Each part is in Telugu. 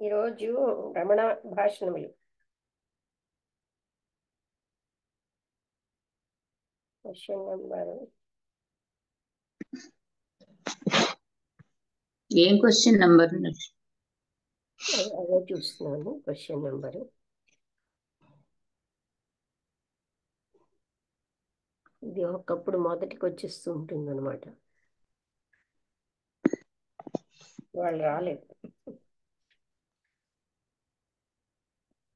ఈరోజు రమణ భాషణములు క్వశ్చన్ నెంబర్ ఏం క్వశ్చన్ నెంబర్? అదే చూస్తున్నాను. క్వశ్చన్ నెంబరు ఇది ఒకప్పుడు మొదటికి వచ్చేస్తూ ఉంటుంది అనమాట. వాళ్ళు రాలేదు.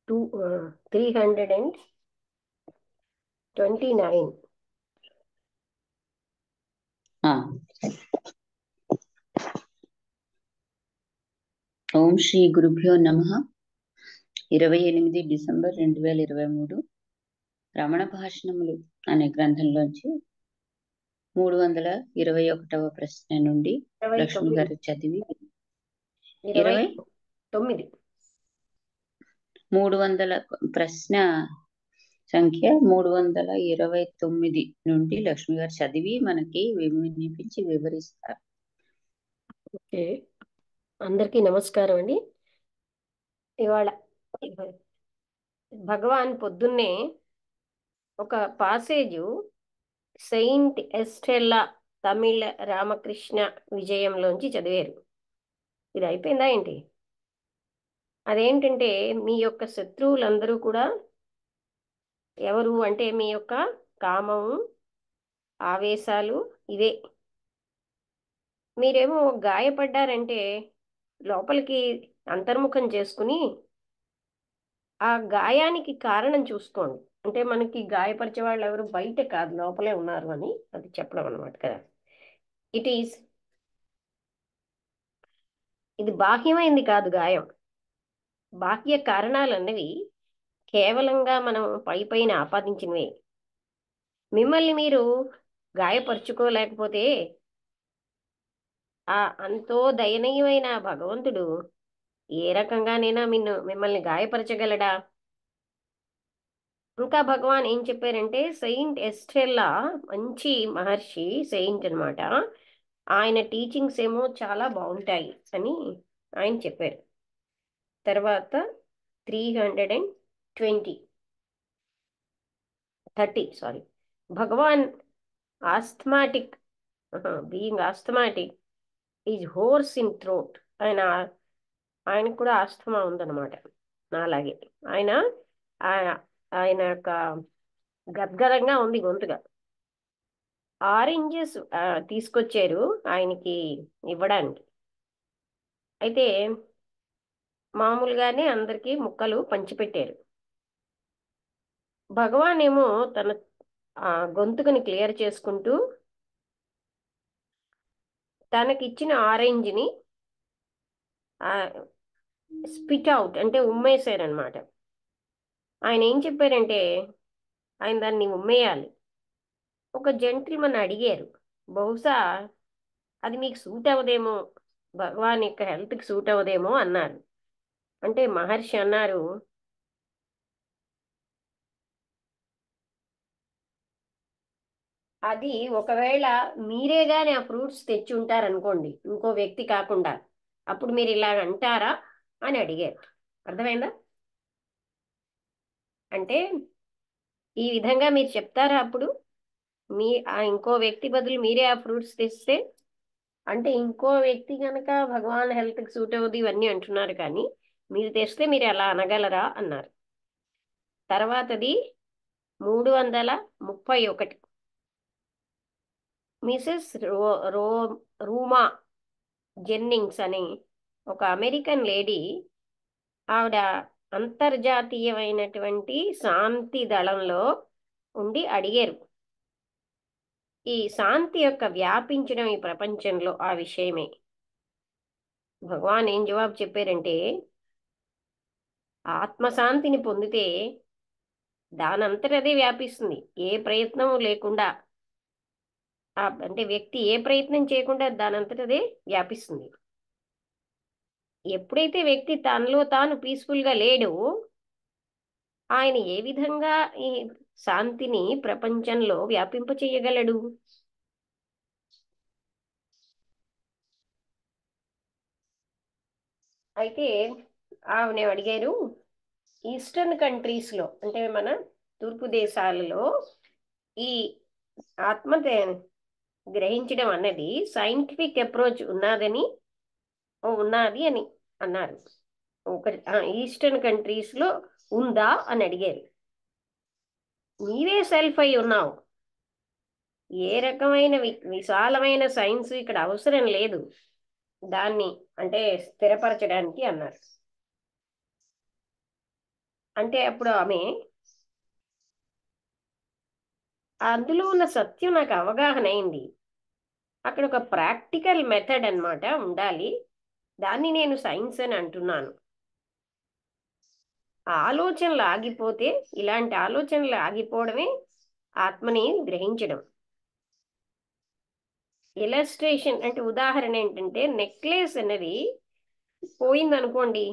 329. ఓం శ్రీ గురుభ్యో నమః. 28 డిసెంబర్ 2023 రమణ భాషణములు అనే గ్రంథంలోంచి 321వ ప్రశ్న నుండి లక్ష్మి గారు చదివి 29 300 ప్రశ్న సంఖ్య 329 నుండి లక్ష్మి గారు చదివి మనకి వినిపించి వివరిస్తారు. ఓకే, అందరికీ నమస్కారం అండి. ఇవాళ భగవాన్ పొద్దున్నే ఒక పాసేజు సెయింట్ ఎస్టెల్లా తమిళ రామకృష్ణ విజయంలోంచి చదివారు. ఇది అయిపోయిందా ఏంటి? అదేంటంటే, మీ యొక్క శత్రువులందరూ కూడా ఎవరు అంటే మీ యొక్క కామము, ఆవేశాలు ఇవే. మీరేమో గాయపడ్డారంటే లోపలికి అంతర్ముఖం చేసుకుని ఆ గాయానికి కారణం చూసుకోండి. అంటే మనకి గాయపరిచే వాళ్ళు ఎవరు బయట కాదు, లోపలే ఉన్నారు అని అది చెప్పడం అనమాట కదా. ఇది బాహ్యమైంది కాదు గాయం. బాహ్య కారణాలన్నవి కేవలంగా మనం పైన ఆపాదించినవే. మిమ్మల్ని మీరు గాయపరుచుకోలేకపోతే ఆ అంతో దయనీయమైన భగవంతుడు ఏ రకంగానైనా మిమ్మల్ని గాయపరచగలడా? ఇంకా భగవాన్ ఏం చెప్పారంటే, సెయింట్ ఎస్టెల్లా మంచి మహర్షి, సెయింట్ అనమాట. ఆయన టీచింగ్స్ ఏమో చాలా బాగుంటాయి అని ఆయన చెప్పారు. తర్వాత 330 Bhagavan asthmatic being asthmatic is hoarse in throat. ఆయనకు కూడా ఆస్థమా ఉందన్నమాట, నాలాగే. ఆయన ఆయన యొక్క గద్గదంగా ఉంది గొంతుగా. ఆరెంజెస్ తీసుకొచ్చారు ఆయనకి ఇవ్వడానికి. అయితే మామూలుగానే అందరికీ ముక్కలు పంచిపెట్టారు. భగవాన్ ఏమో తన గొంతుకుని క్లియర్ చేసుకుంటూ తనకిచ్చిన ఆరెంజ్ని స్పిట్ అవుట్ అంటే ఉమ్మేశారనమాట. ఆయన ఏం చెప్పారంటే, ఆయన దాన్ని ఉమ్మేయాలి. ఒక జెంటిల్మన్ అడిగారు, బహుశా అది మీకు సూట్ అవ్వదేమో, భగవాన్ యొక్క హెల్త్కి సూట్ అవ్వదేమో అన్నారు. అంటే మహర్షి అన్నారు, అది ఒకవేళ మీరే గాని ఆ ఫ్రూట్స్ తెచ్చి ఉంటారనుకోండి, ఇంకో వ్యక్తి కాకుండా, అప్పుడు మీరు ఇలా అంటారా అని అడిగారు. అర్థమైందా? అంటే ఈ విధంగా మీరు చెప్తారా అప్పుడు? ఆ ఇంకో వ్యక్తి బదులు మీరే ఆ ఫ్రూట్స్ తెస్తే? అంటే ఇంకో వ్యక్తి కనుక భగవాన్ హెల్త్కి సూట్ అవ్వదు ఇవన్నీ అంటున్నారు, కానీ మీరు తెస్తే మీరు ఎలా అనగలరా అన్నారు. తర్వాతది 331 మిసెస్ రూమా జెన్నింగ్స్ అని ఒక అమెరికన్ లేడీ. ఆవిడ అంతర్జాతీయమైనటువంటి శాంతి దళంలో ఉండి అడిగారు, ఈ శాంతి యొక్క వ్యాపించడం ఈ ప్రపంచంలో ఆ విషయమే. భగవాన్ ఏం జవాబు చెప్పారంటే, ఆత్మశాంతిని పొందితే దానంతటదే వ్యాపిస్తుంది, ఏ ప్రయత్నం లేకుండా. అంటే వ్యక్తి ఏ ప్రయత్నం చేయకుండా దానంతటదే వ్యాపిస్తుంది. ఎప్పుడైతే వ్యక్తి తనలో తాను పీస్ఫుల్గా లేడో, ఆయన ఏ విధంగా ఈ శాంతిని ప్రపంచంలో వ్యాపింప చేయగలడు? అయితే ఆమె అడిగారు, ఈస్టర్న్ కంట్రీస్లో అంటే మన తూర్పు దేశాలలో ఈ ఆత్మ గ్రహించడం అన్నది సైంటిఫిక్ అప్రోచ్ ఉన్నది అని అన్నారు. ఈస్టర్న్ కంట్రీస్లో ఉందా అని అడిగారు. నీవే సెల్ఫ్ అయి ఉన్నావు, ఏ రకమైన విశాలమైన సైన్స్ ఇక్కడ అవసరం లేదు దాన్ని అంటే స్థిరపరచడానికి అన్నారు. అంటే అప్పుడు ఆమె అందులో ఉన్న సత్యం నాకు అవగాహన అయింది. అక్కడ ఒక ప్రాక్టికల్ మెథడ్ అన్నమాట ఉండాలి, దాన్ని నేను సైన్స్ అని అంటున్నాను. ఆలోచనలు ఆగిపోతే, ఇలాంటి ఆలోచనలు ఆగిపోవడమే ఆత్మని గ్రహించడం. ఇలస్ట్రేషన్ అంటే ఉదాహరణ ఏంటంటే, నెక్లెస్ అనేది పోయిందనుకోండి,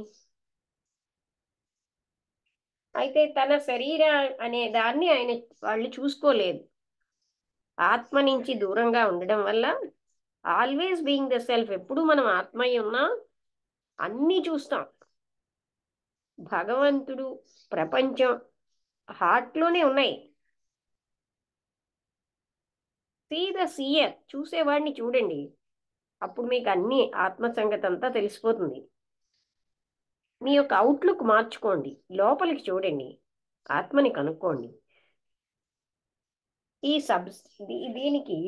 అయితే తన శరీర అనే దాన్ని వాళ్ళు చూసుకోలేదు. ఆత్మ నుంచి దూరంగా ఉండడం వల్ల ఆల్వేస్ బీయింగ్ ద సెల్ఫ్, ఎప్పుడు మనం ఆత్మయ్య ఉన్నా అన్నీ చూస్తాం. భగవంతుడు, ప్రపంచం హార్ట్లోనే ఉన్నాయి. సీ ద సీయర్, చూసేవాడిని చూడండి, అప్పుడు మీకు అన్ని ఆత్మ సంగతి అంతా తెలిసిపోతుంది. మీ యొక్క అవుట్లుక్ మార్చుకోండి, లోపలికి చూడండి, ఆత్మని కనుక్కోండి. ఈ దీనికి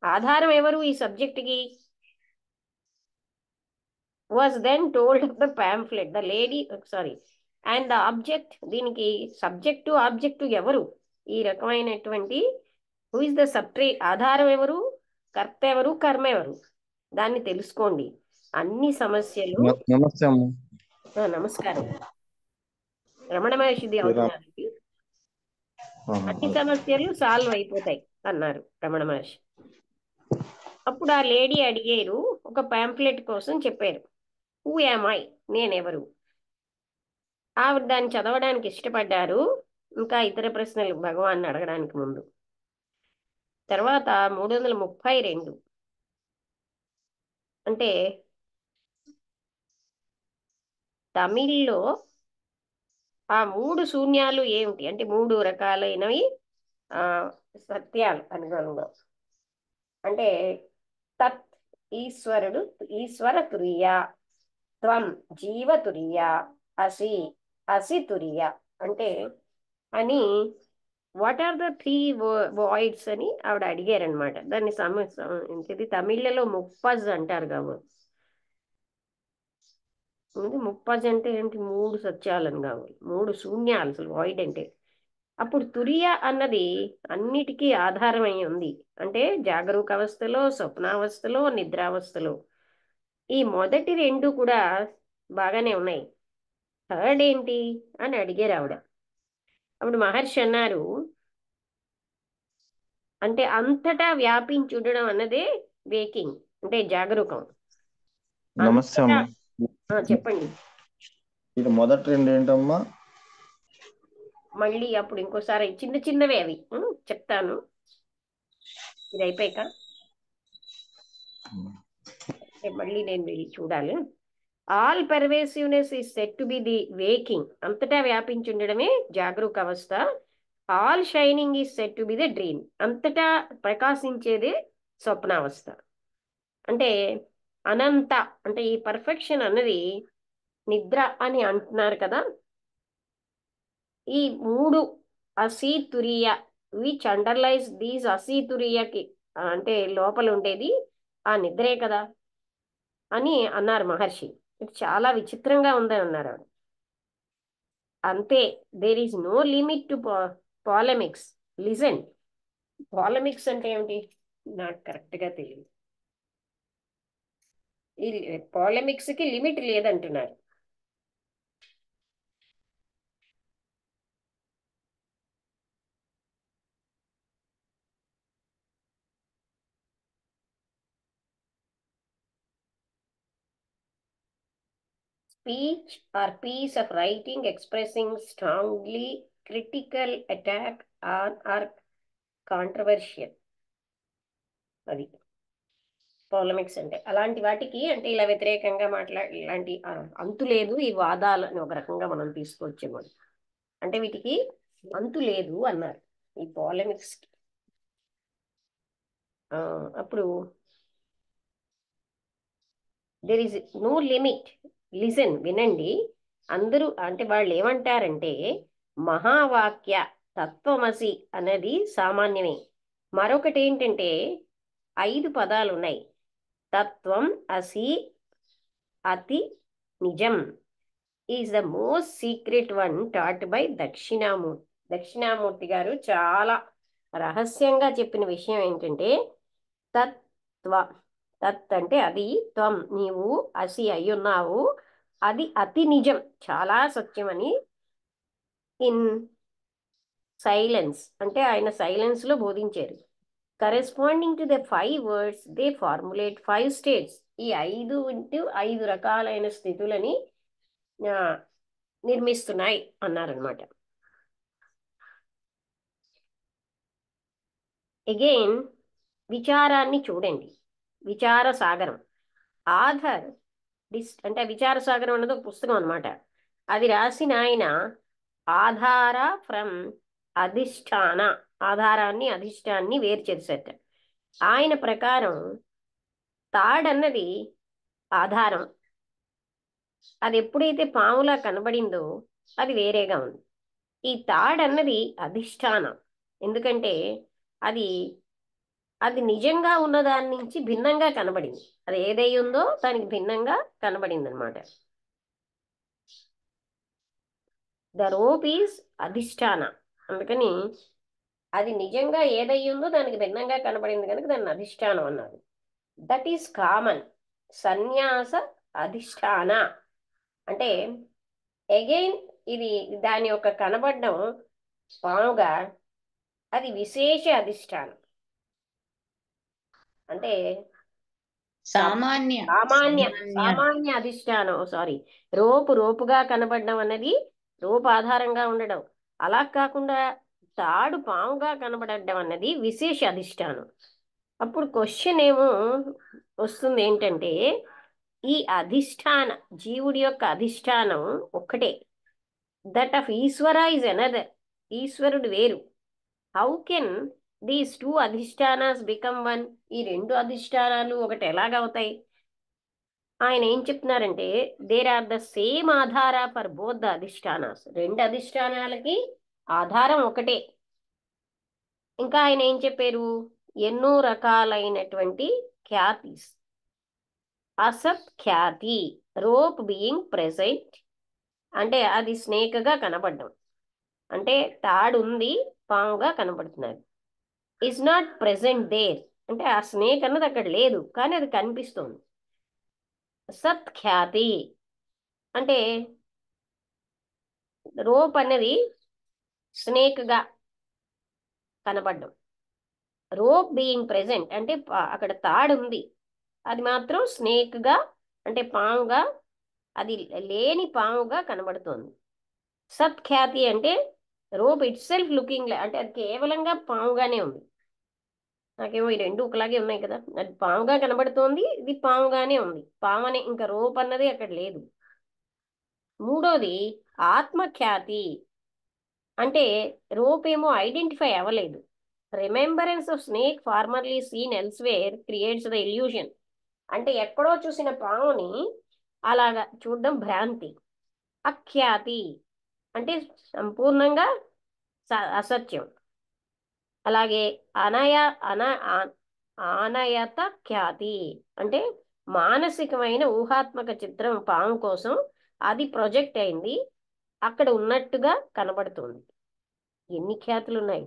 ఆధారం ఎవరు? ఈ సబ్జెక్ట్కి was then told of the pamphlet the lady, sorry, and the object. దీనికి సబ్జెక్టు ఆబ్జెక్టు ఎవరు? ఈ రకమైనటువంటి హూ ఇస్ ద ఆధారం ఎవరు, కర్త ఎవరు, కర్మ ఎవరు, దాన్ని తెలుసుకోండి. అన్ని సమస్యలు నమస్తే అమ్మ. నమస్కారం, రమణ మహర్షిది అవుతున్నారండి. అన్ని సమస్యలు సాల్వ్ అయిపోతాయి అన్నారు రమణ మహర్షి. అప్పుడు ఆ లేడీ అడిగారు, ఒక పాంప్లెట్ కోసం చెప్పారు, హూ యామ్ ఐ, నేనెవరు? ఆవిడ దాన్ని చదవడానికి ఇష్టపడ్డారు, ఇంకా ఇతర ప్రశ్నలు భగవాన్ అడగడానికి ముందు. తర్వాత 332 అంటే తమిళ్లో ఆ 3 శూన్యాలు ఏమిటి అంటే 3 రకాలైనవి సత్యాలు అనుగుణంగా. అంటే తత్ ఈశ్వరుడు, ఈశ్వర తురియ, త్వం జీవ తురియ, అసి అసి తురియ అంటే అని వాట్ ఆర్ ద 3 వాయిడ్స్ అని ఆవిడ అడిగారనమాట. దాన్ని ఇది తమిళ్లలో ముప్పజ్ అంటారు కాబట్టి. ముప్పజ్ అంటే ఏంటి? 3 సత్యాలను కావాలి, 3 శూన్యాలు. అసలు వాయిడ్ అంటే అప్పుడు తురియ అన్నది అన్నిటికీ ఆధారమై ఉంది. అంటే జాగరూక అవస్థలో, స్వప్నావస్థలో, నిద్రావస్థలో ఈ మొదటి 2 కూడా బాగానే ఉన్నాయి. థర్డ్ ఏంటి అని అడిగారు ఆవిడ. అప్పుడు మహర్షి అన్నారు, అంటే అంతటా వ్యాపించి ఉండడం అన్నదే వేకింగ్ అంటే జాగరూకం. నమస్తే అమ్మ. చెప్పండి. ఇది మొదటి 2 ఏంటమ్మా? మళ్ళీ అప్పుడు ఇంకోసారి చిన్న చిన్నవే అవి చెప్తాను, ఇది అయిపోయాక మళ్ళీ నేను వెళ్ళి చూడాలి. All pervasiveness is said to be the waking, అంతటా వ్యాపించి ఉండడమే జాగరూక అవస్థ. All shining is said to be the dream, అంతటా ప్రకాశించేదే స్వప్నావస్థ. అంటే అనంత అంటే ఈ పర్ఫెక్షన్ అన్నది నిద్ర అని అంటున్నారు కదా. ఈ 3 అసీతురియ విచ్ అండర్లైజ్ దీస్ అసీతురియకి అంటే లోపల ఉండేది ఆ నిద్రే కదా అని అన్నారు మహర్షి. ఇది చాలా విచిత్రంగా ఉందని అన్నారు ఆవిడ. అంతే, there is no limit to polemics. Listen, polemics అంటే ఏమిటి నాకు కరెక్ట్గా తెలియదు. ఈ పాలమిక్స్కి లిమిట్ లేదంటున్నారు. Speech or piece of writing expressing strongly critical attack on or controversial. అది పాలమిక్స్ అంటే అలాంటి వాటికి అంటే ఇలా వ్యతిరేకంగా ఇలాంటి అంతు లేదు ఈ వాదాలు అని ఒక రకంగా మనం తీసుకోవచ్చేమో. అంటే వీటికి అంతు లేదు అన్నారు ఈ పాలమిక్స్. అప్పుడు there is no limit. Listen, వినండి అందరూ. అంటే వాళ్ళు ఏమంటారంటే మహావాక్య తత్వమసి అనేది సామాన్యమే. మరొకటి ఏంటంటే 5 పదాలు ఉన్నాయి. తత్వం, అసి, అతి, నిజం is the most secret one taught by Dakshinamurthy. Dakshinamurthy గారు చాలా రహస్యంగా చెప్పిన విషయం ఏంటంటే తత్వ, తత్ అంటే అది, త్వం నీవు, అసి అయ్యున్నావు, అది అతి నిజం చాలా సత్యమని ఇన్ సైలెన్స్ అంటే ఆయన సైలెన్స్ లో బోధించారు. Corresponding to the 5 words they formulate 5 states. ఈ 5 రకాలైన స్థితులని నిర్మిస్తున్నాయి అన్నారనమాట. అగైన్ విచారాన్ని చూడండి. విచార సాగరం ఆధర్ అంటే విచార సాగరం అన్నది ఒక పుస్తకం అనమాట. అది రాసిన ఆయన ఆధార ఫ్రమ్ అధిష్టాన, ఆధారాన్ని అధిష్టాన్ని వేరు చేసేట. ఆయన ప్రకారం తాడన్నది ఆధారం. అది ఎప్పుడైతే పాములా కనబడిందో అది వేరేగా ఉంది. ఈ తాడన్నది అధిష్టానం. ఎందుకంటే అది అది నిజంగా ఉన్న దాని నుంచి భిన్నంగా కనబడింది. అది ఏదై ఉందో దానికి భిన్నంగా కనబడింది అనమాట. ద రోప్ ఈజ్ అధిష్టాన. అందుకని అది నిజంగా ఏదై ఉందో దానికి భిన్నంగా కనబడింది కనుక దాన్ని అధిష్టానం అన్నారు. That is common. సన్యాస అధిష్టాన అంటే అగైన్ ఇది దాని యొక్క కనబడడం పాముగా అది విశేష అధిష్టానం. అంటే సామాన్య సామాన్య అధిష్టానం. సారీ, రోపుగా కనబడడం అన్నది రూపు ఆధారంగా ఉండడం. అలా కాకుండా తాడు పాముగా కనబడడం అన్నది విశేష అధిష్టానం. అప్పుడు క్వశ్చన్ ఏమో వస్తుంది ఏంటంటే ఈ అధిష్టాన జీవుడి యొక్క అధిష్టానం ఒక్కటే. That of Ishvara is another. ఈశ్వరుడు వేరు. How can these 2 adhishthanas become one? ఈ 2 అధిష్టానాలు ఒకటి ఎలాగవుతాయి? ఆయన ఏం చెప్తున్నారంటే there are the same adhara for both the adhishthanas. 2 అధిష్టానాలకి ఆధారం ఒకటే. ఇంకా ఆయన ఏం చెప్పారు? ఎన్నో రకాలైనటువంటి ఖ్యాతిస్. అసత్ ఖ్యాతి, రోప్ బీయింగ్ ప్రెసెంట్ అంటే అది స్నేక్గా కనబడడం. అంటే తాడు ఉంది, పాముగా కనబడుతున్నది. ఈజ్ నాట్ ప్రెసెంట్ దేర్ అంటే ఆ స్నేక్ అన్నది అక్కడ లేదు, కానీ అది కనిపిస్తుంది. సత్ఖ్యాతి అంటే రోప్ అనేది స్నేక్గా కనబడడం. రోప్ బీయింగ్ ప్రెసెంట్ అంటే అక్కడ తాడు ఉంది, అది మాత్రం స్నేక్గా అంటే పాముగా, అది లేని పాముగా కనబడుతోంది. సత్ఖ్యాతి అంటే రోప్ ఇట్ సెల్ఫ్ లుకింగ్ అంటే అది కేవలంగా పాముగానే ఉంది. నాకేమో ఈ 2 ఒకలాగే ఉన్నాయి కదా. అది పాముగా కనబడుతోంది, ఇది పాముగానే ఉంది. పాము అనే ఇంకా రోప్ అన్నది అక్కడ లేదు. మూడోది ఆత్మఖ్యాతి అంటే రోప్ ఏమో ఐడెంటిఫై అవ్వలేదు. Remembrance of snake formerly seen elsewhere creates the illusion. అంటే ఎక్కడో చూసిన పాముని అలాగా చూడడం భ్రాంతి. అఖ్యాతి అంటే సంపూర్ణంగా అసత్యం. అలాగే ఆనయత ఖ్యాతి అంటే మానసికమైన ఊహాత్మక చిత్రం పాము కోసం అది ప్రొజెక్ట్ అయింది, అక్కడ ఉన్నట్టుగా కనబడుతుంది. ఎన్ని ఖ్యాతులు ఉన్నాయి?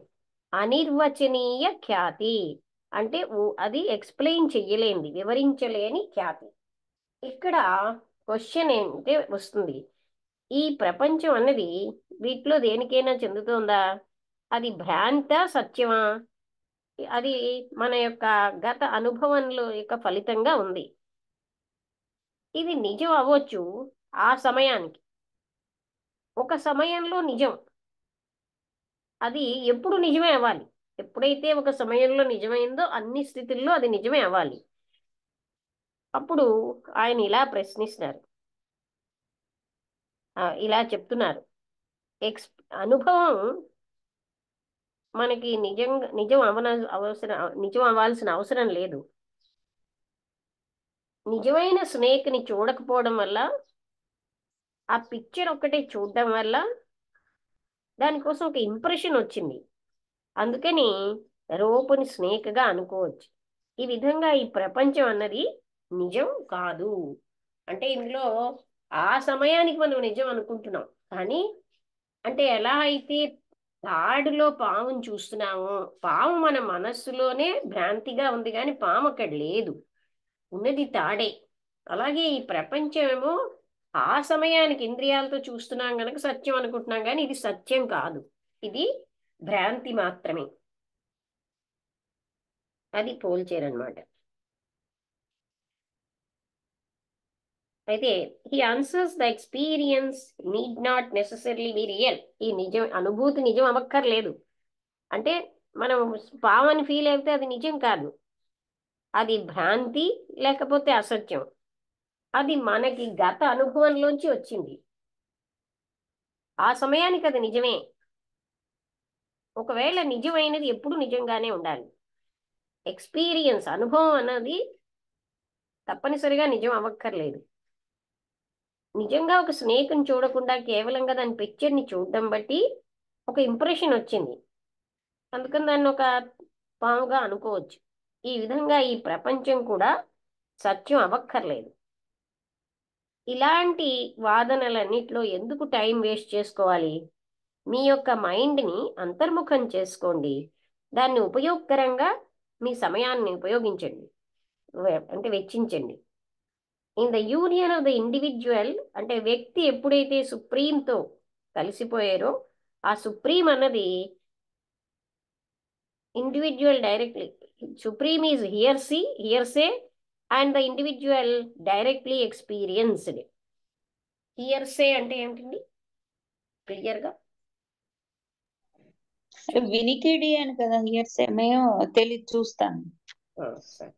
అనిర్వచనీయ ఖ్యాతి అంటే అది ఎక్స్ప్లెయిన్ చెయ్యలేంది, వివరించలేని ఖ్యాతి. ఇక్కడ క్వశ్చన్ ఏంటంటే వస్తుంది, ఈ ప్రపంచం అన్నది వీటిలో దేనికైనా చెందుతుందా? అది భ్రాంత సత్యమా? అది మన యొక్క గత అనుభవంలో యొక్క ఫలితంగా ఉంది. ఇది నిజం అవ్వచ్చు ఆ సమయానికి, ఒక సమయంలో నిజం. అది ఎప్పుడు నిజమే అవ్వాలి. ఎప్పుడైతే ఒక సమయంలో నిజమైందో అన్ని స్థితుల్లో అది నిజమే అవ్వాలి. అప్పుడు ఆయన ఇలా ప్రశ్నిస్తున్నారు, ఇలా చెప్తున్నారు. అనుభవం మనకి నిజం అవ్వాల్సిన అవసరం లేదు. నిజమైన స్నేక్ని చూడకపోవడం వల్ల, ఆ పిక్చర్ ఒక్కటే చూడడం వల్ల దానికోసం ఒక ఇంప్రెషన్ వచ్చింది. అందుకని రోపుని స్నేక్గా అనుకోవచ్చు. ఈ విధంగా ఈ ప్రపంచం అన్నది నిజం కాదు. అంటే ఇందులో ఆ సమయానికి మనం నిజం అనుకుంటున్నాం. కానీ అంటే ఎలా అయితే తాడులో పాముని చూస్తున్నామో, పాము మన మనస్సులోనే భ్రాంతిగా ఉంది, కానీ పాము అక్కడ లేదు, ఉన్నది తాడే. అలాగే ఈ ప్రపంచం ఏమో ఆ సమయానికి ఇంద్రియాలతో చూస్తున్నాం గనక సత్యం అనుకుంటున్నాం, కానీ ఇది సత్యం కాదు, ఇది భ్రాంతి మాత్రమే. అది పోల్చారనమాట. అయితే he answers the experience need not necessarily be real. ఈ నిజం అనుభూతి నిజం అవ్వక్కర్లేదు. అంటే మనం పావని ఫీల్ అయితే అది నిజం కాదు, అది భ్రాంతి లేకపోతే అసత్యం. అది మనకి గత అనుభవంలోంచి వచ్చింది, ఆ సమయానికి అది నిజమే. ఒకవేళ నిజమైనది ఎప్పుడు నిజంగానే ఉండాలి. ఎక్స్పీరియన్స్ అనుభవం అన్నది తప్పనిసరిగా నిజం అవ్వక్కర్లేదు. నిజంగా ఒక స్నేక్ని చూడకుండా కేవలంగా దాని పిక్చర్ని చూడడం బట్టి ఒక ఇంప్రెషన్ వచ్చింది, అందుకని దాన్ని ఒక పాముగా అనుకోవచ్చు. ఈ విధంగా ఈ ప్రపంచం కూడా సత్యం అవ్వక్కర్లేదు. ఇలాంటి వాదనలన్నిట్లో ఎందుకు టైం వేస్ట్ చేసుకోవాలి? మీ యొక్క మైండ్ని అంతర్ముఖం చేసుకోండి, దాన్ని ఉపయోగకరంగా మీ సమయాన్ని ఉపయోగించండి, అంటే వెచ్చించండి. In the union of the individual, అంటే వ్యక్తి ఎప్పుడైతే సుప్రీంతో కలిసిపోయారో, ఆ సుప్రీం అన్నది individual directly, supreme is hearsay and the individual directly experienced. Hearsay అంటే ఏమిటండి క్లియర్గా? వినికిడి అని కదా హియర్సే. మేము చూస్తాను. సరే.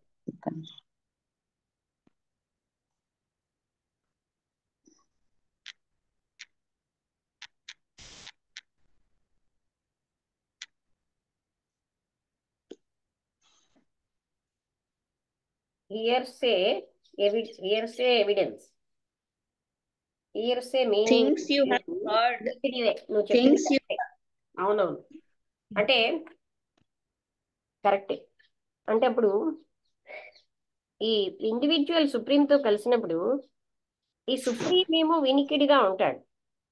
hearsay evidence. hearsay meaning things you have heard. నువ్వు చెప్పింది థింగ్స్ యూ కరెక్టే. అవునవును, అంటే కరెక్టే. అంటే అప్పుడు ఈ ఇండివిజువల్ సుప్రీంతో కలిసినప్పుడు ఈ సుప్రీం ఏమో వినికిడిగా ఉంటాడు,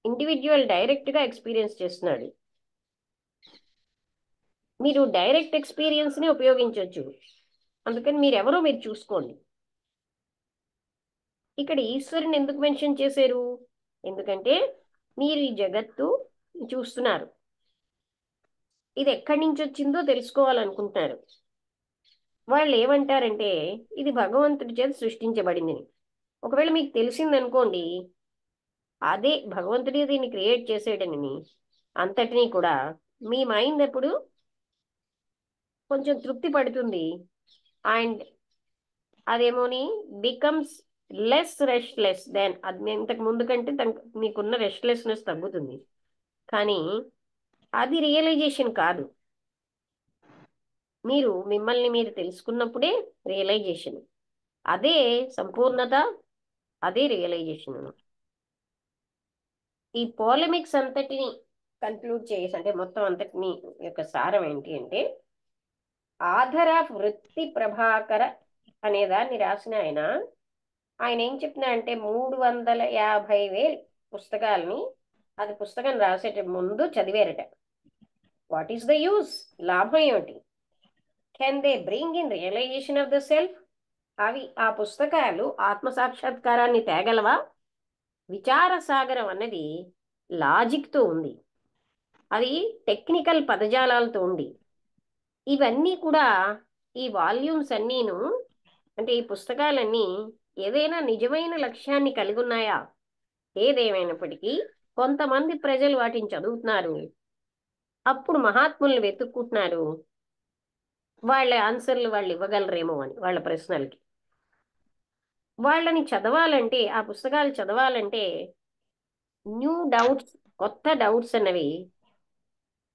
ఇండివిజువల్ డైరెక్ట్గా ఎక్స్పీరియన్స్ చేస్తున్నాడు. మీరు డైరెక్ట్ ఎక్స్పీరియన్స్ని ఉపయోగించవచ్చు, అందుకని మీరెవరో మీరు చూసుకోండి. ఇక్కడ ఈశ్వరుని ఎందుకు మెన్షన్ చేశారు? ఎందుకంటే మీరు ఈ జగత్తు చూస్తున్నారు, ఇది ఎక్కడి నుంచి వచ్చిందో తెలుసుకోవాలనుకుంటున్నారు. వాళ్ళు ఏమంటారంటే ఇది భగవంతుడి చేత సృష్టించబడింది. ఒకవేళ మీకు తెలిసిందనుకోండి, అదే భగవంతుడే దీన్ని క్రియేట్ చేసేయడని అంతటినీ కూడా మీ మైండ్ ఎప్పుడు కొంచెం తృప్తి పడుతుంది, అండ్ అదేమోని బికమ్స్ లెస్ రెస్ట్లెస్ దెన్, అది ఇంతకు ముందు కంటే మీకున్న రెస్ట్లెస్నెస్ తగ్గుతుంది. కానీ అది రియలైజేషన్ కాదు, మీరు మిమ్మల్ని మీరు తెలుసుకున్నప్పుడే రియలైజేషన్, అదే సంపూర్ణత, అదే రియలైజేషన్. ఈ పోలమిక్స్ అంతటిని కన్క్లూడ్ చేసి, అంటే మొత్తం అంతటిని యొక్క సారం ఏంటి అంటే, ఆధర వృత్తి ప్రభాకర అనే దాన్ని రాసిన ఆయన ఏం చెప్తున్నా అంటే 350,000 పుస్తకాలని అది పుస్తకం రాసేట ముందు చదివారట. What is the use? లాభం ఏమిటి? Can they bring in realization of the self? అవి ఆ పుస్తకాలు ఆత్మసాక్షాత్కారాన్ని తేగలవా? విచార సాగరం అన్నది లాజిక్తో ఉంది, అది టెక్నికల్ పదజాలాలతో ఉంది. ఇవన్నీ కూడా ఈ వాల్యూమ్స్ అన్నీను, అంటే ఈ పుస్తకాలన్నీ ఏదైనా నిజమైన లక్ష్యాన్ని కలిగి ఉన్నాయా? ఏదేమైనప్పటికీ కొంతమంది ప్రజలు వాటిని చదువుతున్నారు, అప్పుడు మహాత్ముల్ని వెతుక్కుంటున్నారు, వాళ్ళ ఆన్సర్లు వాళ్ళు ఇవ్వగలరేమో అని వాళ్ళ ప్రశ్నలకి. వాళ్ళని చదవాలంటే, ఆ పుస్తకాలు చదవాలంటే న్యూ డౌట్స్, కొత్త డౌట్స్ అన్నవి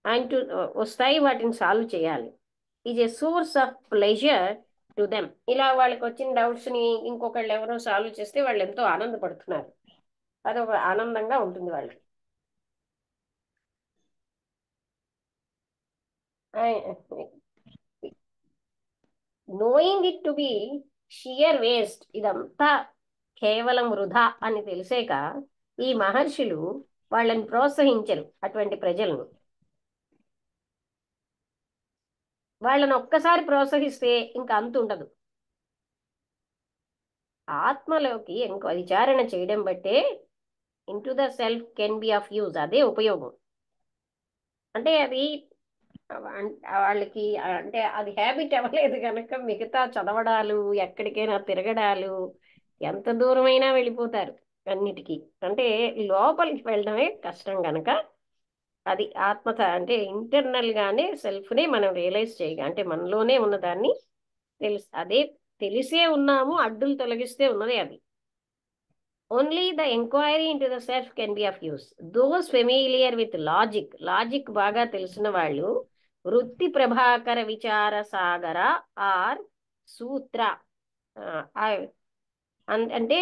అంటూ వస్తాయి. వాటిని సాల్వ్ చేయాలి. Is a source of pleasure to them. ఇలా వాళ్ళకి వచ్చిన డౌట్స్ ని ఇంకొకళ్ళు ఎవరో సాల్వ్ చేస్తే వాళ్ళు ఎంతో ఆనందపడుతున్నారు. అదొక ఆనందంగా ఉంటుంది వాళ్ళకి. Knowing it to be sheer waste, ఇదంతా కేవలం వృధా అని తెలిసాక ఈ మహర్షులు వాళ్ళని ప్రోత్సహించరు. అటువంటి ప్రజలను వాళ్ళని ఒక్కసారి ప్రోత్సహిస్తే ఇంకా అంతు ఉండదు. ఆత్మలోకి ఇంకో విచారణ చేయడం బట్టే into the self can be of use. అదే ఉపయోగం. అంటే అది వాళ్ళకి అంటే అది హ్యాబిట్ అవ్వలేదు కనుక మిగతా చదవడాలు, ఎక్కడికైనా తిరగడాలు, ఎంత దూరమైనా వెళ్ళిపోతారు అన్నిటికీ. అంటే లోపలికి వెళ్ళడమే కష్టం కనుక అది అంటే ఇంటర్నల్ గానే సెల్ఫ్ ని మనం రియలైజ్ చేయగా, అంటే మనలోనే ఉన్నదాన్ని అదే తెలిసే ఉన్నాము, అడ్డులు తొలగిస్తే ఉన్నదే అది. Only the enquiry into the self can be of use those familiar with logic బాగా తెలిసిన వాళ్ళు వృత్తి ప్రభాకర విచార సాగర ఆర్ సూత్ర. అంటే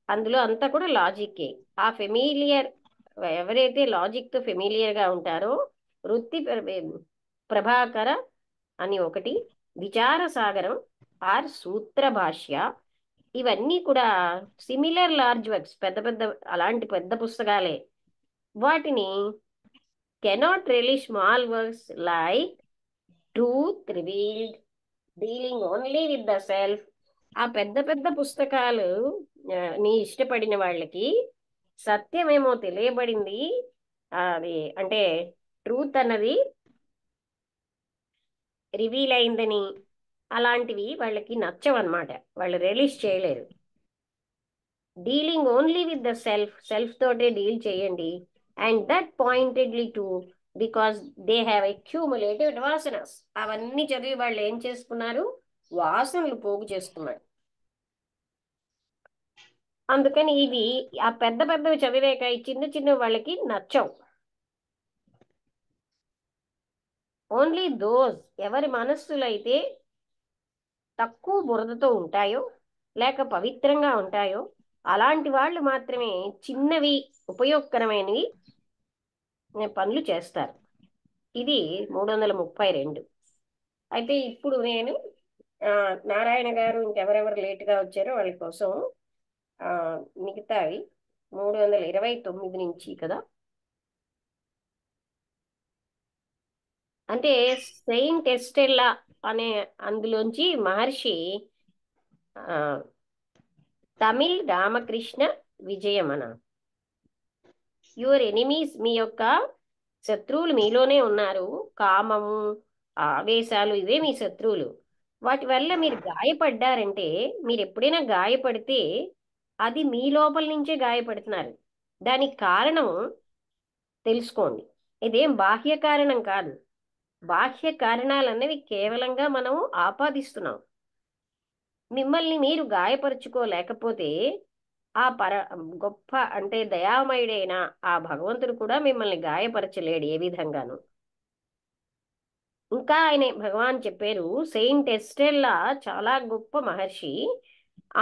అందులో అంతా కూడా లాజిక్కే. ఆ ఫెమిలియర్, ఎవరైతే లాజిక్ తో ఫెమిలియర్ గా ఉంటారో, వృత్తి ప్రభాకర అని ఒకటి, విచార సాగరం ఆర్ సూత్ర భాష్య, ఇవన్నీ కూడా సిమిలర్ లార్జ్ వర్క్స్, పెద్ద పెద్ద అలాంటి పెద్ద పుస్తకాలే. వాటిని cannot really small works like truth revealed, dealing only with the self. ఆ పెద్ద పెద్ద పుస్తకాలు నీ ఇష్టపడిన వాళ్ళకి సత్యమేమో తెలియబడింది, అది అంటే ట్రూత్ అన్నది రివీల్ అయిందని, అలాంటివి వాళ్ళకి నచ్చవన్నమాట. వాళ్ళు రిలీజ్ చేయలేరు. Dealing only with the self తోటే డీల్ చేయండి. And that pointedly to because they have accumulated vasanas. అవన్నీ చదివి వాళ్ళు ఏం చేసుకున్నారు? వాసనలు పోగు చేసుకున్నారు. అందుకని ఇవి ఆ పెద్ద పెద్దవి చదివాక ఈ చిన్న చిన్న వాళ్ళకి నచ్చవు. ఓన్లీ దోస్, ఎవరి మనస్సులు అయితే తక్కువ బురదతో ఉంటాయో లేక పవిత్రంగా ఉంటాయో అలాంటి వాళ్ళు మాత్రమే చిన్నవి ఉపయోగకరమైనవి పనులు చేస్తారు. ఇది 332. అయితే ఇప్పుడు నేను నారాయణ గారు ఇంకెవరెవరు లేటుగా వచ్చారో వాళ్ళ కోసం మిగతావి 329 నుంచి కదా, అంటే సెయింట్ ఎస్టెల్లా అనే అందులోంచి మహర్షి తమిళ్ రామకృష్ణ విజయమన. యువర్ ఎనిమీస్, మీ యొక్క శత్రువులు మీలోనే ఉన్నారు. కామము, ఆవేశాలు, ఇవే మీ శత్రువులు. వాటి వల్ల మీరు గాయపడ్డారంటే, మీరు ఎప్పుడైనా గాయపడితే అది మీ లోపల నుంచే గాయపడుతున్నారు. దానికి కారణం తెలుసుకోండి. ఇదేం బాహ్య కారణం కాదు. బాహ్య కారణాలు అన్నవి కేవలంగా మనం ఆపాదిస్తున్నాం. మిమ్మల్ని మీరు గాయపరుచుకోలేకపోతే ఆ గొప్ప అంటే దయామయుడైన ఆ భగవంతుడు కూడా మిమ్మల్ని గాయపరచలేడు ఏ విధంగాను. ఇంకా ఆయన భగవాన్ చెప్పారు, సెయింట్ ఎస్టెల్లా చాలా గొప్ప మహర్షి,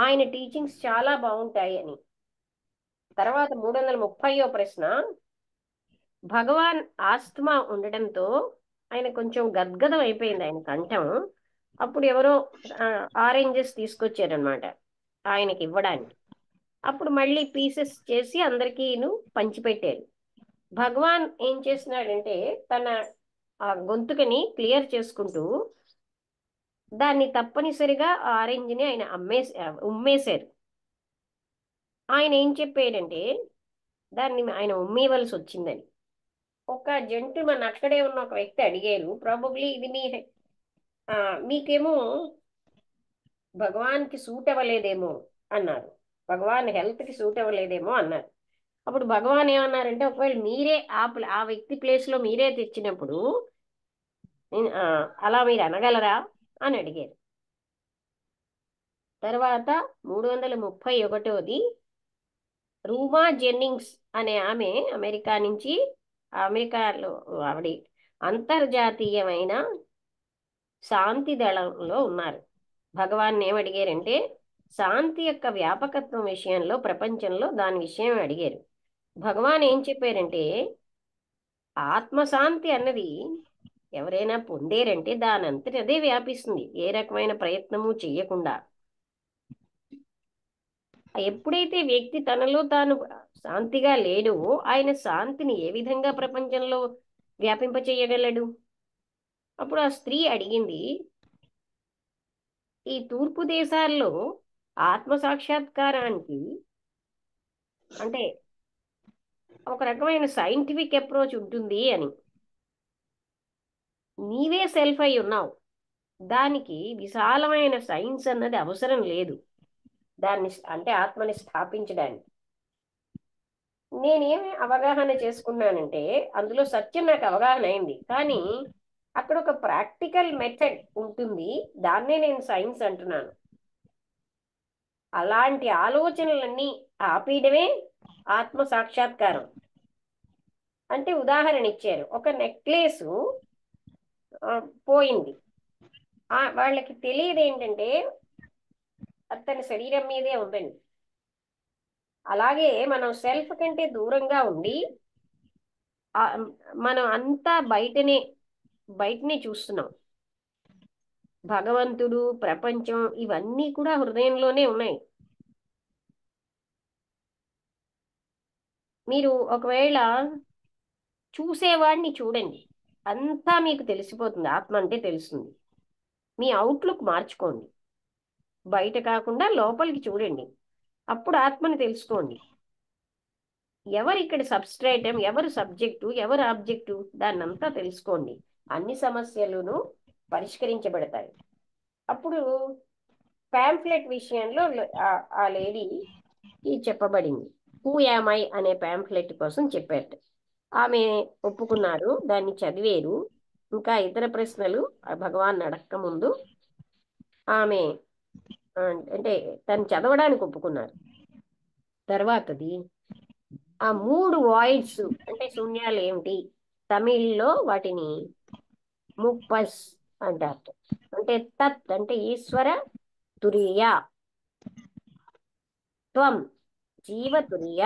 ఆయన టీచింగ్స్ చాలా బాగుంటాయి అని. తర్వాత 330వ ప్రశ్న, భగవాన్ ఆస్తమా ఉండడంతో ఆయన కొంచెం గద్గదం అయిపోయింది ఆయన కంఠం. అప్పుడు ఎవరో ఆరెంజెస్ తీసుకొచ్చారనమాట ఆయనకి ఇవ్వడానికి. అప్పుడు మళ్ళీ పీసెస్ చేసి అందరికీ పంచిపెట్టారు. భగవాన్ ఏం చేస్తున్నాడంటే తన ఆ గొంతుకని క్లియర్ చేసుకుంటూ దాన్ని తప్పనిసరిగా ఆరెంజ్ని ఆయన ఉమ్మేశారు. ఆయన ఏం చెప్పారంటే దాన్ని ఆయన ఉమ్మేయవలసి వచ్చిందని. ఒక జెంటిల్మన్ అక్కడే ఉన్న ఒక వ్యక్తి అడిగారు, ప్రాబబ్లీ ఇది మీకేమో భగవాన్కి సూట్ అవ్వలేదేమో అన్నారు. భగవాన్ హెల్త్కి సూట్ అవ్వలేదేమో అన్నారు. అప్పుడు భగవాన్ ఏమన్నారంటే, ఒకవేళ మీరే ఆ వ్యక్తి ప్లేస్లో మీరే తెచ్చినప్పుడు అలా మీరు అనగలరా అని అడిగారు. తర్వాత 331ది రూమా జెన్నింగ్స్ అనే ఆమె అమెరికాలో ఆవిడ అంతర్జాతీయమైన శాంతి దళంలో ఉన్నారు. భగవాన్ ఏమడిగారంటే శాంతి యొక్క వ్యాపకత్వం విషయంలో ప్రపంచంలో దాని విషయం అడిగారు. భగవాన్ ఏం చెప్పారంటే ఆత్మశాంతి అన్నది ఎవరైనా పొందేరంటే దానంతటి అదే వ్యాపిస్తుంది, ఏ రకమైన ప్రయత్నము చెయ్యకుండా. ఎప్పుడైతే వ్యక్తి తనలో తాను శాంతిగా లేడో ఆయన శాంతిని ఏ విధంగా ప్రపంచంలో వ్యాపింపచేయగలడు? అప్పుడు ఆ స్త్రీ అడిగింది, ఈ తూర్పు దేశాల్లో ఆత్మ సాక్షాత్కారానికి అంటే ఒక రకమైన సైంటిఫిక్ అప్రోచ్ ఉంటుంది అని. నీవే సెల్ఫ్ అయి ఉన్నావు, దానికి విశాలమైన సైన్స్ అన్నది అవసరం లేదు దాన్ని అంటే ఆత్మని స్థాపించడానికి. నేనేమి అవగాహన చేసుకున్నానంటే అందులో సత్యం నాకు అవగాహన అయింది, కానీ అక్కడ ఒక ప్రాక్టికల్ మెథడ్ ఉంటుంది, దాన్నే నేను సైన్స్ అంటున్నాను. అలాంటి ఆలోచనలన్నీ ఆపేయడమే ఆత్మ సాక్షాత్కారం. అంటే ఉదాహరణ ఇచ్చారు, ఒక నెక్లెస్ పోయింది, వాళ్ళకి తెలియదు ఏంటంటే అతని శరీరం మీదే ఉందండి. అలాగే మనం సెల్ఫ్ కంటే దూరంగా ఉండి మనం అంతా బయటనే చూస్తున్నాం. భగవంతుడు, ప్రపంచం ఇవన్నీ కూడా హృదయంలోనే ఉన్నాయి. మీరు ఒకవేళ చూసేవాడిని చూడండి, అంతా మీకు తెలిసిపోతుంది, ఆత్మ అంటే తెలుస్తుంది. మీ అవుట్లుక్ మార్చుకోండి, బయట కాకుండా లోపలికి చూడండి, అప్పుడు ఆత్మని తెలుసుకోండి. ఎవరు ఇక్కడ సబ్స్ట్రేటం, ఎవరు సబ్జెక్టు, ఎవరు ఆబ్జెక్టు, దాన్నంతా తెలుసుకోండి. అన్ని సమస్యలను పరిష్కరించబడతాయి. అప్పుడు ప్యాంఫ్లెట్ విషయంలో ఆ లేడీకి చెప్పబడింది, హూ యామ్ ఐ అనే ప్యాంఫ్లెట్ కోసం చెప్పారు. ఆమె ఒప్పుకున్నారు, దాన్ని చదివేరు. ఇంకా ఇతర ప్రశ్నలు భగవాన్ అడక్క ముందు ఆమె అంటే తను చదవడానికి ఒప్పుకున్నారు. తర్వాతది ఆ 3 వాయిడ్స్ అంటే శూన్యాలు ఏమిటి? తమిళ్లో వాటిని ముప్పస్ అంటారు. అంటే తత్ అంటే ఈశ్వర తురియ, త్వం జీవ తురియ,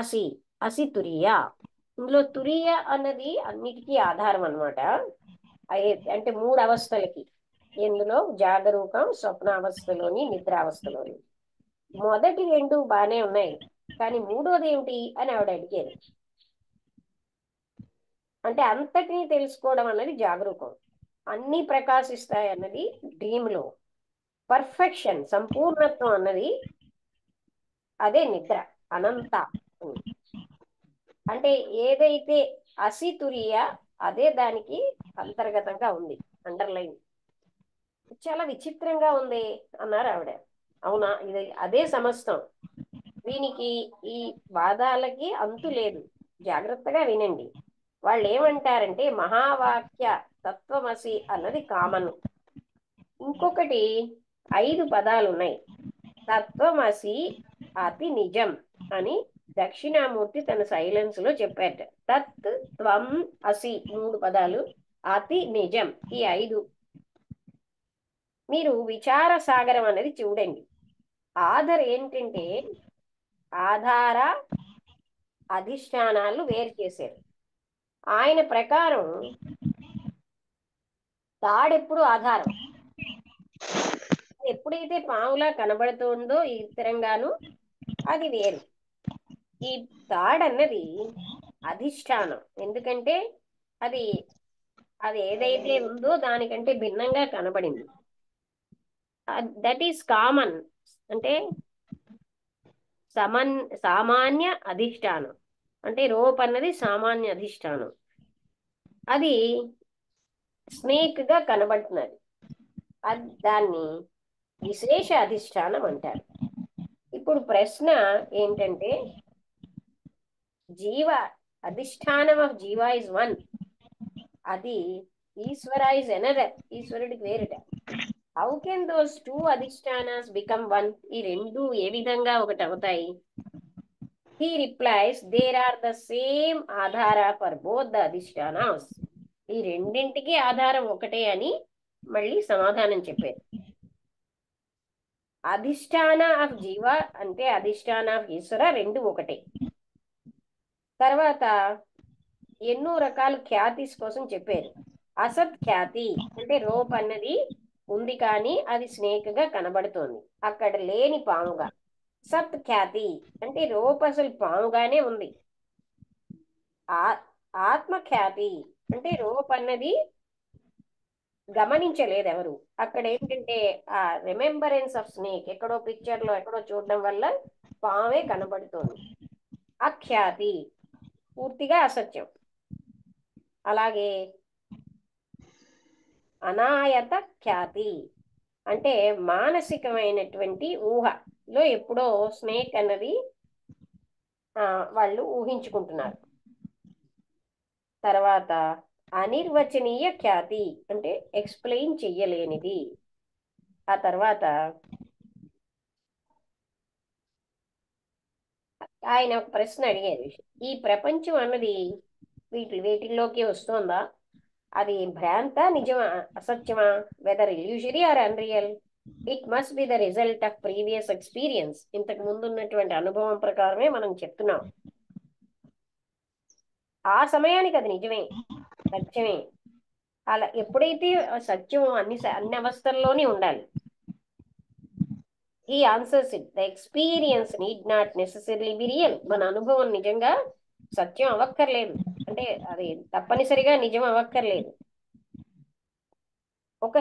అసి అసి తురియ. ఇందులో తురియ అన్నది అన్నిటికీ ఆధారం అన్నమాట. అంటే 3 అవస్థలకి, ఇందులో జాగరూకం, స్వప్నావస్థలోని, నిద్రావస్థలోని. మొదటి 2 బాగానే ఉన్నాయి, కానీ మూడోది ఏమిటి అని ఆవిడ అడిగారు. అంటే అంతటినీ తెలుసుకోవడం అన్నది జాగరూకం, అన్నీ ప్రకాశిస్తాయి అన్నది డ్రీమ్లో. పర్ఫెక్షన్, సంపూర్ణత్వం అన్నది అదే నిద్ర, అనంత. అంటే ఏదైతే అసితురియ అదే దానికి అంతర్గతంగా ఉంది, అండర్లైన్. చాలా విచిత్రంగా ఉంది అన్నారు ఆవిడ. అవునా, ఇది అదే సమస్తం. దీనికి ఈ వాదాలకి అంతు లేదు, జాగ్రత్తగా వినండి. వాళ్ళు ఏమంటారంటే మహావాక్య తత్వమసి అన్నది కామన్. ఇంకొకటి 5 పదాలు ఉన్నాయి, తత్వమసి అతి నిజం అని దక్షిణామూర్తి తన సైలెన్స్ లో చెప్పారట. తత్ త్వం అసి 3 పదాలు, అతి నిజం ఈ 5. మీరు విచార సాగరం అనేది చూడండి. ఆధార్ ఏంటంటే ఆధార అధిష్టానాలు వేరు చేశారు. ఆయన ప్రకారం తాడెప్పుడు ఆధారం, ఎప్పుడైతే పాములా కనబడుతుందో ఇతరంగాను అది వేరు. ఈ తాడన్నది అధిష్టానం, ఎందుకంటే అది ఏదైతే ఉందో దానికంటే భిన్నంగా కనబడింది. దట్ ఈస్ కామన్, అంటే సామాన్య అధిష్టానం. అంటే రోప్ అన్నది సామాన్య అధిష్టానం, అది స్నేక్ గా కనబడుతున్నది, దాన్ని విశేష అధిష్టానం అంటారు. ఇప్పుడు ప్రశ్న ఏంటంటే జీవ అధిష్టానం ఆఫ్ జీవ ఇస్ 1, అది ఈశ్వర ఇస్ ఎనదర్, ఈశ్వరుడికి వేరుట. How can those two adhishthanas become one? ఈ రెండు ఏ విధంగా ఒకటి అవుతాయి? He replies, there are the same adhara for both the adhishthanas. ఈ రెండింటికి ఆధారం ఒకటే అని మళ్ళీ సమాధానం చెప్పారు. అధిష్టాన ఆఫ్ జీవ అంటే అధిష్టాన ఆఫ్ ఈశ్వర రెండు ఒకటే. తర్వాత ఎన్నో రకాల ఖ్యాతిస్ కోసం చెప్పారు. అసత్ ఖ్యాతి అంటే రోప్ అన్నది ఉంది కానీ అది స్నేక్ గా కనబడుతోంది, అక్కడ లేని పాముగా. సత్ ఖ్యాతి అంటే రోప్ అసలు పాముగానే ఉంది. ఆత్మఖ్యాతి అంటే రోప్ అన్నది గమనించలేదు ఎవరు. అక్కడ ఏంటంటే ఆ రిమెంబరెన్స్ ఆఫ్ స్నేక్ ఎక్కడో పిక్చర్ లో ఎక్కడో చూడడం వల్ల పామే కనబడుతోంది. అఖ్యాతి పూర్తిగా అసత్యం. అలాగే అనాయత ఖ్యాతి అంటే మానసికమైనటువంటి ఊహలో ఎప్పుడో స్నేక్ అన్నది వాళ్ళు ఊహించుకుంటున్నారు. తర్వాత అనిర్వచనీయ ఖ్యాతి అంటే ఎక్స్ప్లెయిన్ చెయ్యలేనిది. ఆ తర్వాత ఆయన ఒక ప్రశ్న అడిగారు, ఈ ప్రపంచం అన్నది వీటిల్లోకి వస్తోందా? అది భ్రాంత, నిజమా, అసత్యమా? Whether illusory or unreal? It must be the result of previous experience. ఇంతకు ముందు ఉన్నటువంటి అనుభవం ప్రకారమే మనం చెప్తున్నాం. ఆ సమయానికి అది నిజమే, సత్యమే. అలా ఎప్పుడైతే సత్యం అన్ని అవస్థల్లోనే ఉండాలి. ఈ answers it, the experience need not necessarily be real. మన అనుభవం నిజంగా సత్యం అవ్వక్కర్లేదు, అంటే అది తప్పనిసరిగా నిజం అవ్వక్కర్లేదు. ఒక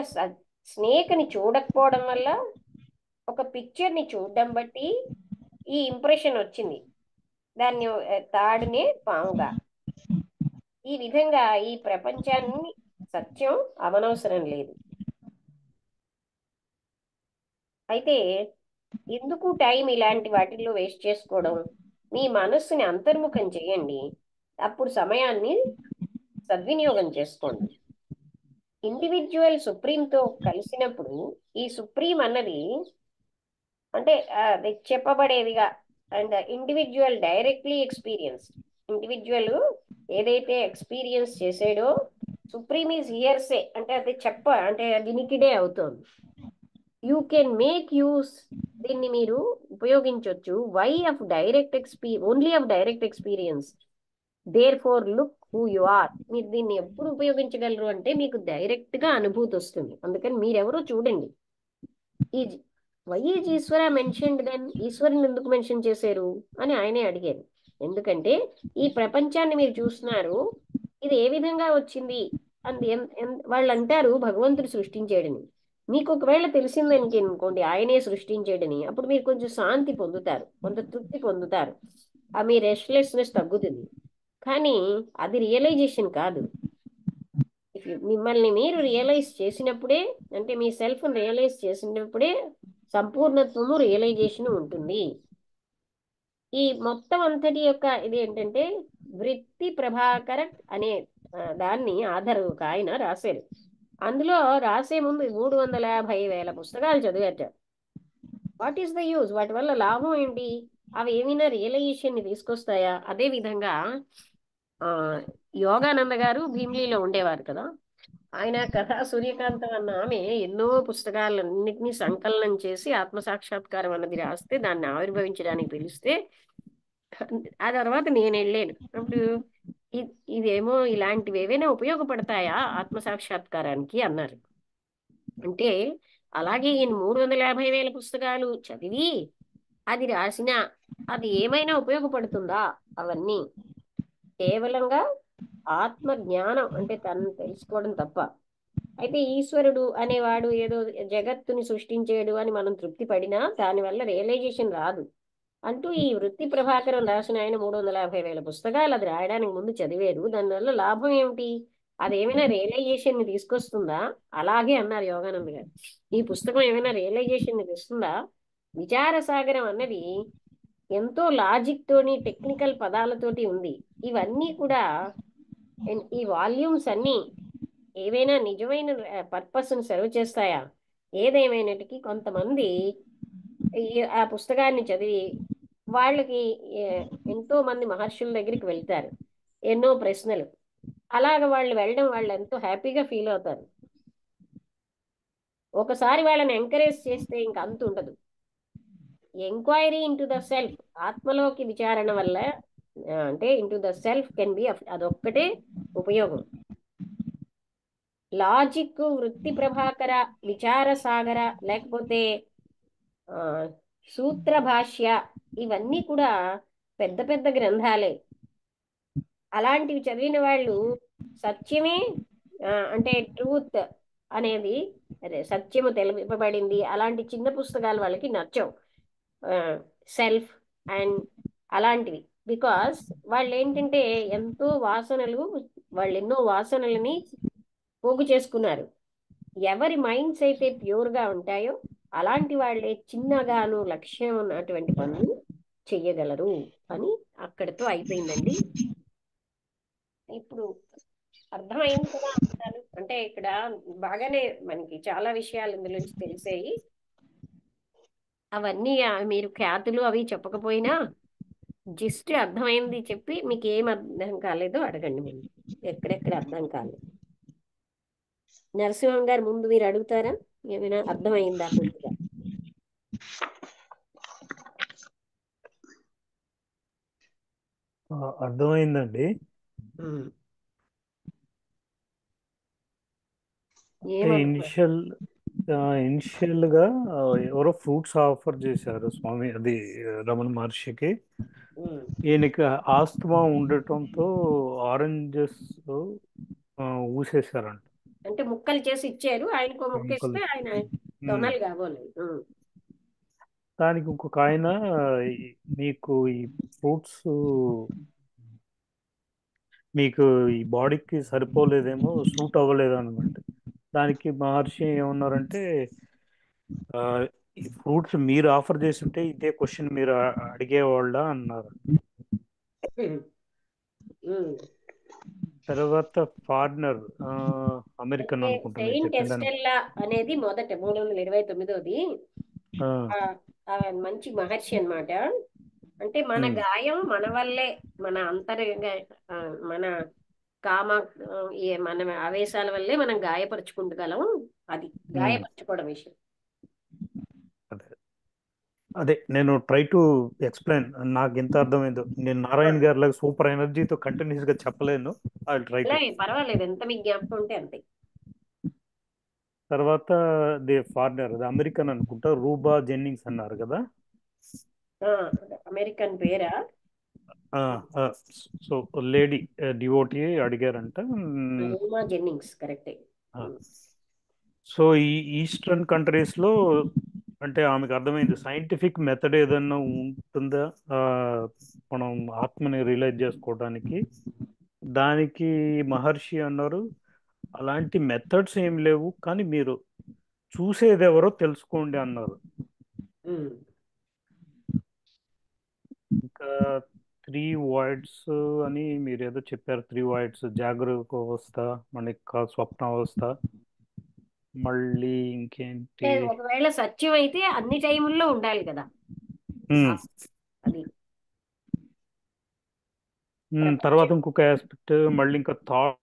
స్నేక్ ని చూడకపోవడం వల్ల ఒక పిక్చర్ ని చూడడం బట్టి ఈ ఇంప్రెషన్ వచ్చింది, దాన్ని తాడునే పాముగా. ఈ విధంగా ఈ ప్రపంచాన్ని సత్యం అవనవసరం లేదు. అయితే ఎందుకు టైం ఇలాంటి వాటిల్లో వేస్ట్ చేసుకోవడం? మీ మనస్సుని అంతర్ముఖం చేయండి, అప్పుడు సమయాన్ని సద్వినియోగం చేసుకోండి. ఇండివిజువల్ సుప్రీంతో కలిసినప్పుడు ఈ సుప్రీం అన్నది అంటే అది చెప్పబడేదిగా, and individual directly experience. Individual ఏదైతే ఎక్స్పీరియన్స్ చేసాడో సుప్రీం ఈజ్ హియర్సే అంటే అది అంటే వినికిడే అవుతుంది. యూ కెన్ మేక్ యూస్, దీన్ని మీరు ఉపయోగించవచ్చు. Why of only of direct experience. Therefore look who you are. మీరు దీన్ని ఎప్పుడు ఉపయోగించగలరు అంటే మీకు డైరెక్ట్ గా అనుభూతి వస్తుంది. అందుకని మీరెవరో చూడండి. ఈ why is Ishwara mentioned then? ఈశ్వరుని ఎందుకు మెన్షన్ చేశారు అని ఆయనే అడిగారు. ఎందుకంటే ఈ ప్రపంచాన్ని మీరు చూస్తున్నారు, ఇది ఏ విధంగా వచ్చింది అని వాళ్ళు అంటారు భగవంతుడు సృష్టించాడని. మీకు ఒకవేళ తెలిసిందని అనుకోండి ఆయనే సృష్టించాడని, అప్పుడు మీరు కొంచెం శాంతి పొందుతారు, కొంత తృప్తి పొందుతారు, మీ రెస్ట్లెస్నెస్ తగ్గుతుంది. కానీ అది రియలైజేషన్ కాదు. మిమ్మల్ని మీరు రియలైజ్ చేసినప్పుడే, అంటే మీ సెల్ఫ్ రియలైజ్ చేసినప్పుడే సంపూర్ణత్వము, రియలైజేషన్ ఉంటుంది. ఈ మొత్తం అంతటి యొక్క ఇది ఏంటంటే వృత్తి ప్రభాకర అనే దాన్ని ఆధార ఒక ఆయన రాశారు. అందులో రాసే ముందు 350,000 పుస్తకాలు చదివాట. What is the use? వాటి వల్ల లాభం ఏంటి? అవి ఏమైనా రియలైజేషన్ ని తీసుకొస్తాయా? అదే విధంగా యోగానంద గారు భీమిలీలో ఉండేవారు కదా, ఆయన కథా సూర్యకాంతం అన్న ఆమె ఎన్నో పుస్తకాలన్నింటినీ సంకలనం చేసి ఆత్మసాక్షాత్కారం అన్నది రాస్తే దాన్ని ఆవిర్భవించడానికి పిలిస్తే ఆ తర్వాత నేను వెళ్ళాను. అప్పుడు ఇదేమో ఇలాంటివి ఏవైనా ఉపయోగపడతాయా ఆత్మసాక్షాత్కారానికి అన్నారు. అంటే అలాగే ఈయన 350,000 పుస్తకాలు చదివి అది రాసిన అది ఏమైనా ఉపయోగపడుతుందా? అవన్నీ కేవలంగా ఆత్మ జ్ఞానం అంటే తను తెలుసుకోవడం తప్ప. అయితే ఈశ్వరుడు అనేవాడు ఏదో జగత్తుని సృష్టించాడు అని మనం తృప్తి పడినా దానివల్ల రియలైజేషన్ రాదు అంటూ ఈ వృత్తి ప్రభాకరం రాసిన ఆయన 350,000 పుస్తకాలు అది రాయడానికి ముందు చదివారు. దానివల్ల లాభం ఏమిటి? అదేమైనా రియలైజేషన్ ని తీసుకొస్తుందా? అలాగే అన్నారు యోగానంద గారు, ఈ పుస్తకం ఏమైనా రియలైజేషన్ ని తెస్తుందా? విచారసాగరం అన్నది ఎంతో లాజిక్ తోని టెక్నికల్ పదాలతోటి ఉంది. ఇవన్నీ కూడా ఈ వాల్యూమ్స్ అన్నీ ఏవైనా నిజమైన పర్పస్ ని సర్వ్ చేస్తాయా? ఏదేమైనటికీ కొంతమంది ఆ పుస్తకాన్ని చదివి వాళ్ళకి ఎంతో మంది మహర్షుల దగ్గరికి వెళ్తారు, ఎన్నో ప్రశ్నలు. అలాగ వాళ్ళు వెళ్ళడం వాళ్ళు ఎంతో హ్యాపీగా ఫీల్ అవుతారు. ఒకసారి వాళ్ళని ఎంకరేజ్ చేస్తే ఇంక అంతు ఉండదు. ఎంక్వైరీ ఇంటూ ద సెల్ఫ్, ఆత్మలోకి విచారణ వల్ల అంటే into the self can be, అదొక్కటే ఉపయోగం. లాజిక్, వృత్తి ప్రభాకర, విచార సాగర, లేకపోతే ఆ, సూత్ర భాష్య, ఇవన్నీ కూడా పెద్ద పెద్ద గ్రంథాలే. అలాంటివి చదివిన వాళ్ళు సత్యమే అంటే ట్రూత్ అనేది, అదే సత్యము తెలుపబడింది, అలాంటి చిన్న పుస్తకాలు వాళ్ళకి నచ్చవు. సెల్ఫ్ అండ్ అలాంటివి. బికాస్ వాళ్ళు ఏంటంటే ఎంతో వాసనలు, వాళ్ళు ఎన్నో వాసనలని పోగు చేసుకున్నారు. ఎవరి మైండ్స్ అయితే ప్యూర్గా ఉంటాయో అలాంటి వాళ్ళే చిన్నగాను లక్ష్యం ఉన్నటువంటి పనులు చెయ్యగలరు అని అక్కడితో అయిపోయిందండి. ఇప్పుడు అర్థమైంది కదా అంటారు. అంటే ఇక్కడ బాగానే మనకి చాలా విషయాలు ఇందులో నుంచి తెలిసాయి. అవన్నీ మీరు ఖ్యాతులు అవి చెప్పకపోయినా జస్ట్ అర్థమైంది చెప్పి మీకు ఏం అర్థం కాలేదో అడగండి. ముందు ఎక్కడెక్కడ అర్థం కాలేదు నరసింహం గారు ముందు మీరు అడుగుతారా? ఏమైనా అర్థమైందా పూర్తిగా? అర్థమైందండి. ఉమ్. అంటే ఏమనుకో ఇనిషియల్ గా ఎవరో ఫ్రూట్స్ ఆఫర్ చేశారు స్వామి, అది రమణ మహర్షికి. ఉమ్. ఈయనకి ఆస్తమా ఉండటంతో ఆరెంజెస్ ఊసేశారంట. అంటే ముక్కలు చేసి ఇచ్చారు, ఆయనకో ముక్క ఇస్తే ముక్కలు. ఆయన ఉమ్. తొనలు కావాలి. దానికి ఇంకొక ఆయన మీకు ఈ ఫ్రూట్స్ మీకు ఈ బాడీకి సరిపోలేదేమో, సూట్ అవ్వలేదు అనమాట. దానికి మహర్షి ఏమన్నారంటే, ఆ, ఈ ఫ్రూట్స్ మీరు ఆఫర్ చేస్తుంటే ఇదే క్వశ్చన్ మీరు అడిగేవాళ్ళ అన్నారు. ఉమ్. ఉమ్. తర్వాత ఫారినర్, అమెరికన్ అంటే అనుకుంటా మీరు సెయింట్ చెప్పిందని. ఎస్టెల్లా అనేది మొదట 329ది. ఆ, ఆ, ఆ మంచి మహర్షి అన్నమాట. అంటే మన ఉమ్, గాయం మన వల్లే, మన అంతరంగ ఆ, మన కామ మన ఆవేశాల వల్లే మనం గాయపరుచుకుంటగలం. అది ఉమ్. గాయపరచుకోవడం విషయం. అదే అదే నేను ట్రై టు ఎక్స్ప్లెయిన్. నాకు ఎంత అర్థమైందో, నేను ఆ, నారాయణ గారి లాగా సూపర్ ఎనర్జీతో కంటిన్యూస్ గా చెప్పలేను. I try to. అలాగే పర్వాలేదు, ఎంత మీకు జ్ఞాపకం ఉంటే అంతే. తర్వాత ది ఫారినర్, అది అమెరికన్ అనుకుంటా, రూబా జెన్నింగ్స్ అన్నారు కదా. ఆ, అమెరికన్ పేరా? సో లేడీ డివోటీ అడిగారంట. రూమా జెన్నింగ్స్ కరెక్టే. సో ఈ ఈస్టర్న్ కంట్రీస్ లో అంటే ఆమెకు అర్థమైంది సైంటిఫిక్ మెథడ్ ఏదన్నా ఉంటుందా, ఆ, మనం ఆత్మని రియలైజ్ చేసుకోవడానికి. దానికి మహర్షి అన్నారు, అలాంటి మెథడ్స్ ఏం లేవు, కానీ మీరు చూసేది ఎవరో తెలుసుకోండి అన్నారు. ఉమ్. ఇంకా త్రీ వాయిడ్స్ అని మీరు ఏదో చెప్పారు. త్రీ వాయిడ్స్, జాగరూక అవస్థ, మనకి స్వప్న అవస్థ, మళ్ళీ ఇంకేంటి. అంటే ఒకవేళ సత్యం అయితే అన్ని టైముల్లో ఉండాలి కదా. ఆ, ఉమ్, అది తర్వాత ప్రపంచం. ఇంకొక ఆస్పెక్ట్, మళ్ళీ ఇంకా థాట్